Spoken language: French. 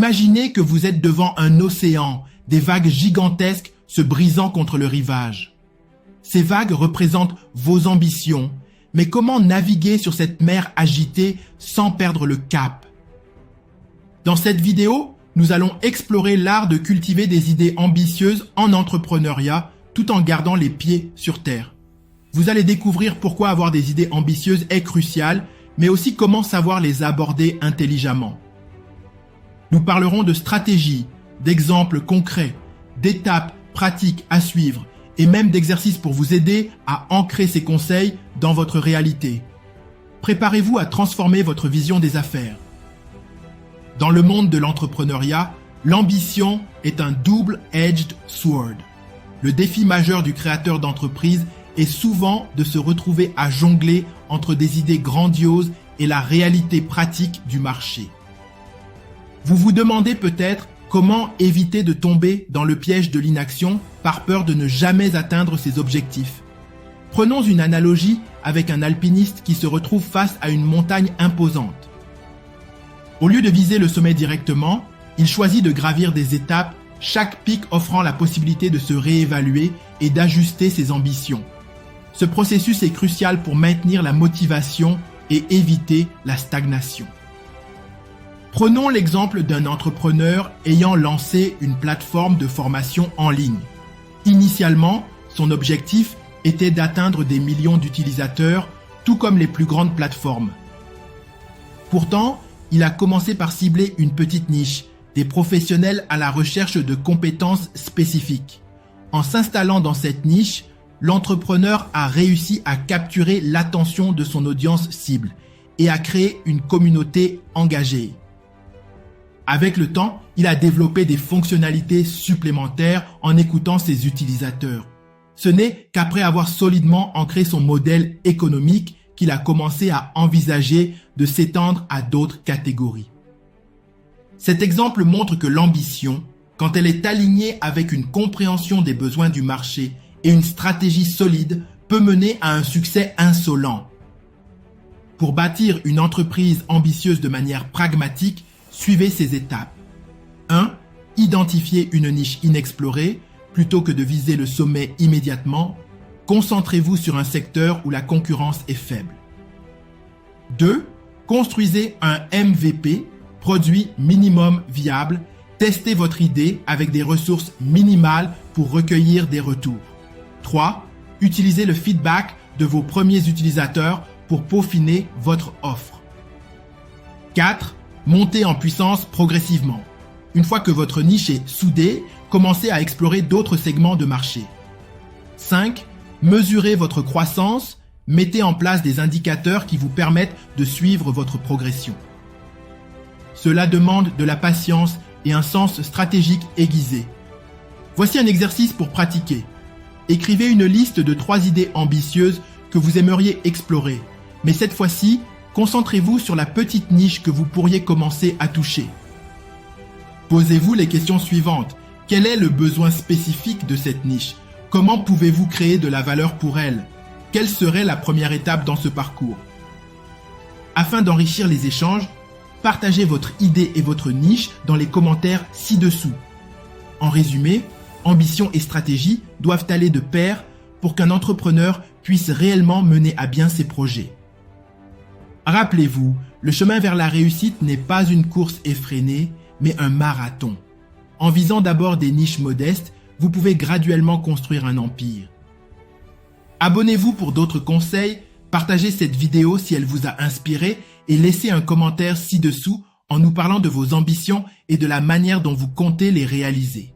Imaginez que vous êtes devant un océan, des vagues gigantesques se brisant contre le rivage. Ces vagues représentent vos ambitions, mais comment naviguer sur cette mer agitée sans perdre le cap? Dans cette vidéo, nous allons explorer l'art de cultiver des idées ambitieuses en entrepreneuriat tout en gardant les pieds sur terre. Vous allez découvrir pourquoi avoir des idées ambitieuses est crucial, mais aussi comment savoir les aborder intelligemment. Nous parlerons de stratégies, d'exemples concrets, d'étapes pratiques à suivre et même d'exercices pour vous aider à ancrer ces conseils dans votre réalité. Préparez-vous à transformer votre vision des affaires. Dans le monde de l'entrepreneuriat, l'ambition est un double-edged sword. Le défi majeur du créateur d'entreprise est souvent de se retrouver à jongler entre des idées grandioses et la réalité pratique du marché. Vous vous demandez peut-être comment éviter de tomber dans le piège de l'inaction par peur de ne jamais atteindre ses objectifs. Prenons une analogie avec un alpiniste qui se retrouve face à une montagne imposante. Au lieu de viser le sommet directement, il choisit de gravir des étapes, chaque pic offrant la possibilité de se réévaluer et d'ajuster ses ambitions. Ce processus est crucial pour maintenir la motivation et éviter la stagnation. Prenons l'exemple d'un entrepreneur ayant lancé une plateforme de formation en ligne. Initialement, son objectif était d'atteindre des millions d'utilisateurs, tout comme les plus grandes plateformes. Pourtant, il a commencé par cibler une petite niche, des professionnels à la recherche de compétences spécifiques. En s'installant dans cette niche, l'entrepreneur a réussi à capturer l'attention de son audience cible et à créer une communauté engagée. Avec le temps, il a développé des fonctionnalités supplémentaires en écoutant ses utilisateurs. Ce n'est qu'après avoir solidement ancré son modèle économique qu'il a commencé à envisager de s'étendre à d'autres catégories. Cet exemple montre que l'ambition, quand elle est alignée avec une compréhension des besoins du marché et une stratégie solide, peut mener à un succès insolent. Pour bâtir une entreprise ambitieuse de manière pragmatique, suivez ces étapes. 1. Identifiez une niche inexplorée. Plutôt que de viser le sommet immédiatement, concentrez-vous sur un secteur où la concurrence est faible. 2. Construisez un MVP, produit minimum viable. Testez votre idée avec des ressources minimales pour recueillir des retours. 3. Utilisez le feedback de vos premiers utilisateurs pour peaufiner votre offre. 4. Montez en puissance progressivement. Une fois que votre niche est soudée, commencez à explorer d'autres segments de marché. 5. Mesurez votre croissance, mettez en place des indicateurs qui vous permettent de suivre votre progression. Cela demande de la patience et un sens stratégique aiguisé. Voici un exercice pour pratiquer. Écrivez une liste de 3 idées ambitieuses que vous aimeriez explorer, mais cette fois-ci, concentrez-vous sur la petite niche que vous pourriez commencer à toucher. Posez-vous les questions suivantes. Quel est le besoin spécifique de cette niche? Comment pouvez-vous créer de la valeur pour elle? Quelle serait la première étape dans ce parcours? Afin d'enrichir les échanges, partagez votre idée et votre niche dans les commentaires ci-dessous. En résumé, ambition et stratégie doivent aller de pair pour qu'un entrepreneur puisse réellement mener à bien ses projets. Rappelez-vous, le chemin vers la réussite n'est pas une course effrénée, mais un marathon. En visant d'abord des niches modestes, vous pouvez graduellement construire un empire. Abonnez-vous pour d'autres conseils, partagez cette vidéo si elle vous a inspiré et laissez un commentaire ci-dessous en nous parlant de vos ambitions et de la manière dont vous comptez les réaliser.